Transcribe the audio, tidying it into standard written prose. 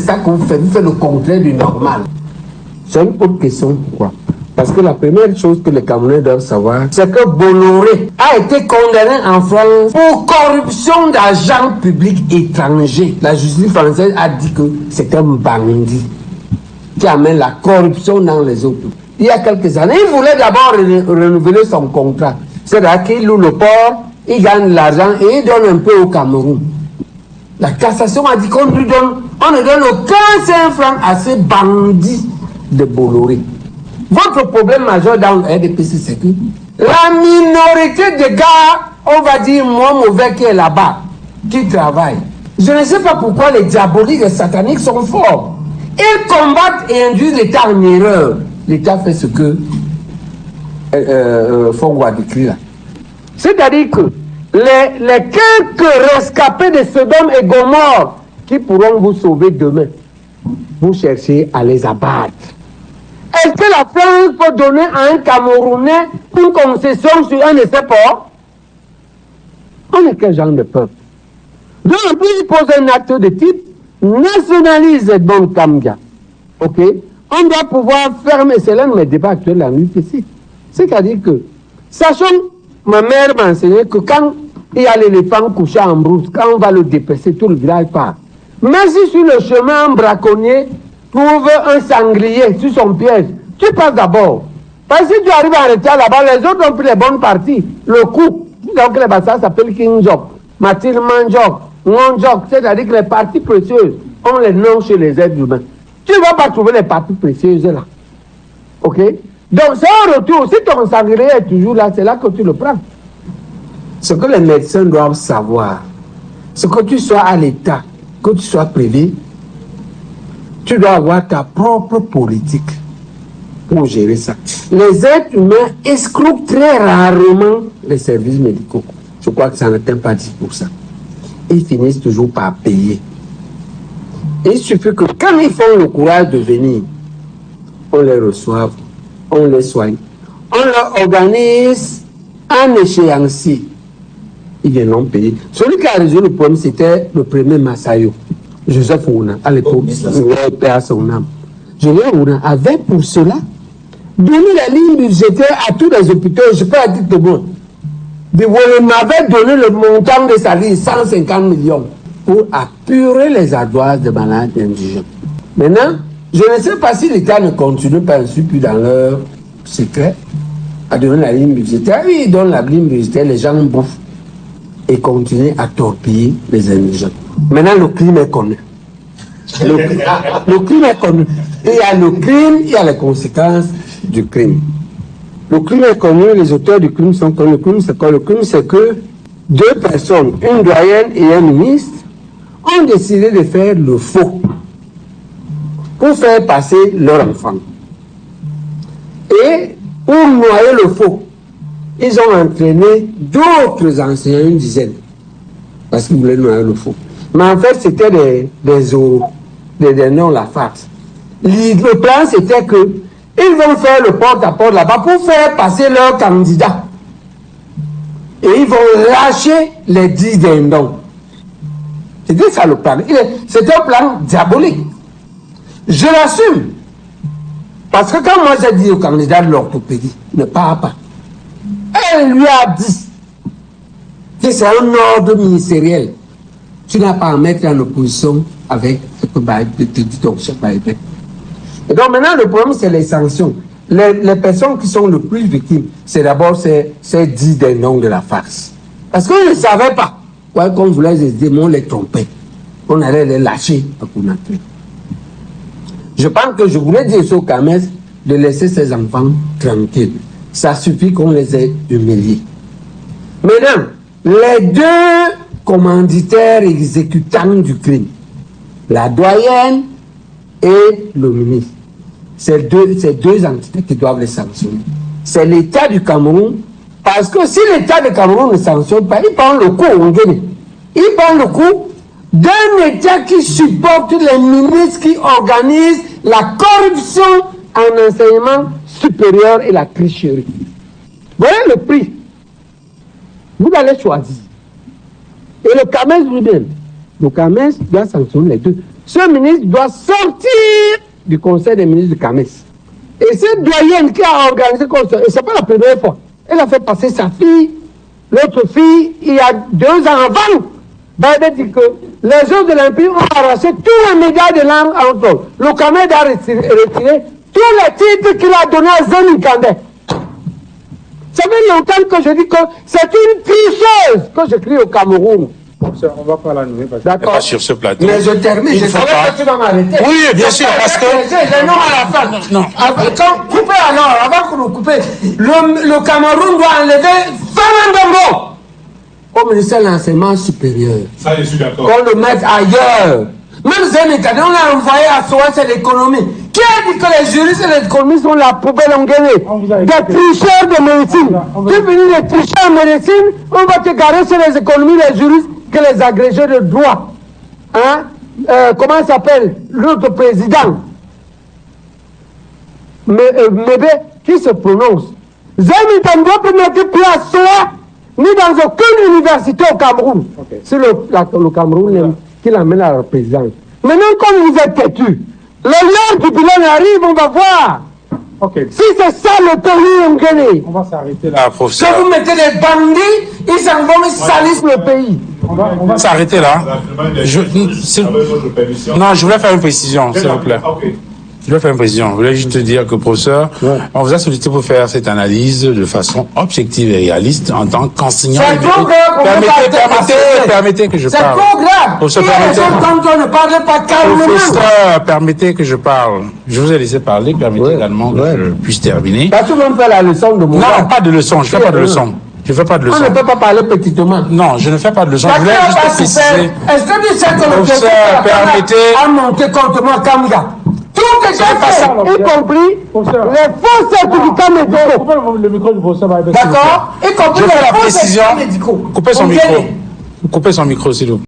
ça que vous faites le contraire du normal. C'est une autre question, pourquoi? Parce que la première chose que les Camerounais doivent savoir, c'est que Bolloré a été condamné en France pour corruption d'agents publics étrangers. La justice française a dit que c'est un bandit qui amène la corruption dans les eaux. Il y a quelques années, il voulait d'abord renouveler son contrat. C'est-à-dire qu'il loue le port, il gagne de l'argent et il donne un peu au Cameroun. La cassation a dit qu'on ne donne aucun 5 francs à ces bandits de Bolloré. Votre problème majeur dans le RDPC, c'est que la minorité de gars, on va dire moins mauvais qui est là-bas, qui travaillent. Je ne sais pas pourquoi les diaboliques et sataniques sont forts. Ils combattent et induisent l'État en erreur. L'État fait ce que Fongo a décrit là. C'est-à-dire que les quelques rescapés de Sodome et Gomorrhe qui pourront vous sauver demain, vous cherchez à les abattre. Est-ce que la France peut donner à un Camerounais une concession sur un de ses ports? On est quel genre de peuple? Donc, en plus, il pose un acte de type nationalise Bon Kamga. Ok? On doit pouvoir fermer, c'est l'un de mes débats actuels à l'UPC. C'est-à-dire que, sachant, ma mère m'a enseigné que quand il y a l'éléphant couché en brousse, quand on va le dépecer, tout le village part. Mais si sur le chemin, un braconnier trouve un sanglier sur son piège, tu passes d'abord. Parce que si tu arrives en retard là-bas, les autres ont pris les bonnes parties. Le coup, donc les bassins s'appellent King Job, Mathilde Manjok, Ngonjok, c'est-à-dire que les parties précieuses ont les noms chez les êtres humains. Tu ne vas pas trouver les parties précieuses là. Ok? Donc c'est un retour. Si ton sanglier est toujours là, c'est là que tu le prends. Ce que les médecins doivent savoir, c'est que tu sois à l'État, que tu sois privé, tu dois avoir ta propre politique pour gérer ça. Les êtres humains escroquent très rarement les services médicaux. Je crois que ça n'atteint pas 10%. Ils finissent toujours par payer. Il suffit que quand ils font le courage de venir, on les reçoive, on les soigne, on leur organise un échéancier. Ils viendront payer. Celui qui a résolu le problème, c'était le premier Massayo, Joseph Ouna, à l'époque, Père à son âme. Joseph Ouna avait pour cela donné la ligne budgétaire à tous les hôpitaux. Je peux dire tout le monde. Il m'avait donné le montant de sa ligne, 150 millions, pour apurer les ardoises de malades indigents. Maintenant, je ne sais pas si l'État ne continue pas ainsi, puis dans leur secret, à donner la ligne budgétaire. Oui, ils donnent la ligne budgétaire, les gens bouffent et continuent à torpiller les indigents. Maintenant, le crime est connu. Le crime est connu. Il y a le crime, il y a les conséquences du crime. Le crime est connu, les auteurs du crime sont connus. Le crime, c'est quoi? Le crime, c'est que deux personnes, une doyenne et un ministre, ont décidé de faire le faux pour faire passer leur enfant. Et pour noyer le faux, ils ont entraîné d'autres enseignants, une dizaine, parce qu'ils voulaient noyer le faux. Mais en fait, c'était des noms, la farce. Le plan, c'était que ils vont faire le porte-à-porte là-bas pour faire passer leur candidat. Et ils vont lâcher les 10 dindons. C'était ça le plan. C'est un plan diabolique. Je l'assume. Parce que quand moi j'ai dit au candidat de l'orthopédie, ne pars pas, elle lui a dit que c'est un ordre ministériel. Tu n'as pas à mettre en opposition avec ce que te dit ton chef Baïbek. Et donc maintenant, le problème, c'est les sanctions. Les personnes qui sont le plus victimes, c'est d'abord ces 10 des noms de la farce. Parce qu'on ne savait pas. Ouais, qu'on voulait les aider, on les trompait. On allait les lâcher à Conakry. Je pense que je voulais dire au Kamès de laisser ses enfants tranquilles. Ça suffit qu'on les ait humiliés. Maintenant, les deux commanditaires exécutants du crime, la doyenne et le ministre, c'est deux entités qui doivent les sanctionner. C'est l'État du Cameroun, parce que si l'État du Cameroun ne sanctionne pas, il prend le coup au Guinée. Il prend le coup d'un État qui supporte les ministres qui organisent la corruption en enseignement supérieur et la tricherie. Voilà le prix. Vous allez choisir. Et le CAMES lui-même, le CAMES doit sanctionner les deux. ce ministre doit sortir du conseil des ministres de Kames. Et cette doyenne qui a organisé comme ça, et ce n'est pas la première fois, elle a fait passer sa fille, l'autre fille, il y a 2 ans avant. Biden dit que les Jeux de l'Olympique ont arraché tous les médailles de l'arme en Angola. Le Kamed a retiré tous les titres qu'il a donnés à Zény Kandé. Ça fait longtemps que je dis que c'est une tricheuse que je crie au Cameroun. On va pas la nommer parce que... D'accord. Pas sur ce plateau. Mais je termine, je savais que tu vas m'arrêter. Oui, bien sûr, parce que... J'ai non à la fin. Non. Coupez alors, avant que vous coupez. Le Cameroun doit enlever Famandongo au ministère de l'Enseignement supérieur. Ça, je suis d'accord. Qu'on le mette ailleurs. Même Zény Kandé, on l'a envoyé à Soas et l'économie. Qui a dit que les juristes et l'économie sont la poubelle en Guinée? Des tricheurs de médecine. Tu es venu des tricheurs en médecine, on va te garer sur les économies, les juristes, que les agrégés de droit. Hein? Comment il s'appelle? L'autre président. Mébé, qui se prononce? Zény Kandé peut mettre plus à Soas, ni dans aucune université au Cameroun. Okay. C'est le Cameroun qui l'amène à la présidence. Maintenant, comme vous êtes têtu, l'heure du bilan arrive, on va voir. Okay. Si c'est ça le pays en Guinée. On va s'arrêter là, professeur. Que vous mettez des bandits, ils s'en vont, ils salissent le pays. On va s'arrêter là. Non, je voulais faire une précision, s'il vous plaît. Okay. Je dois faire une précision. Je voulais juste te dire que, professeur, on vous a sollicité pour faire cette analyse de façon objective et réaliste en tant qu'enseignant. C'est trop grave. Permettez que je parle. C'est trop grave. Professeur, quand on ne parle pas calmement. Professeur, permettez que je parle. Je vous ai laissé parler. Permettez également que je puisse terminer. Parce que vous me faites la leçon de moi. Non, pas de leçon. Je ne fais pas de leçon. Je ne fais pas de leçon. On ne peut pas parler petitement. Non, je ne fais pas de leçon. Je voulais juste préciser. Est-ce que tu sais que le professeur a monté contre moi Kamga? Tout que j'ai fait, y compris les faux certificats médicaux. Coupez le micro du professeur. D'accord? Y compris les faux certificats médicaux. Coupez son micro. Coupez son micro, s'il vous plaît.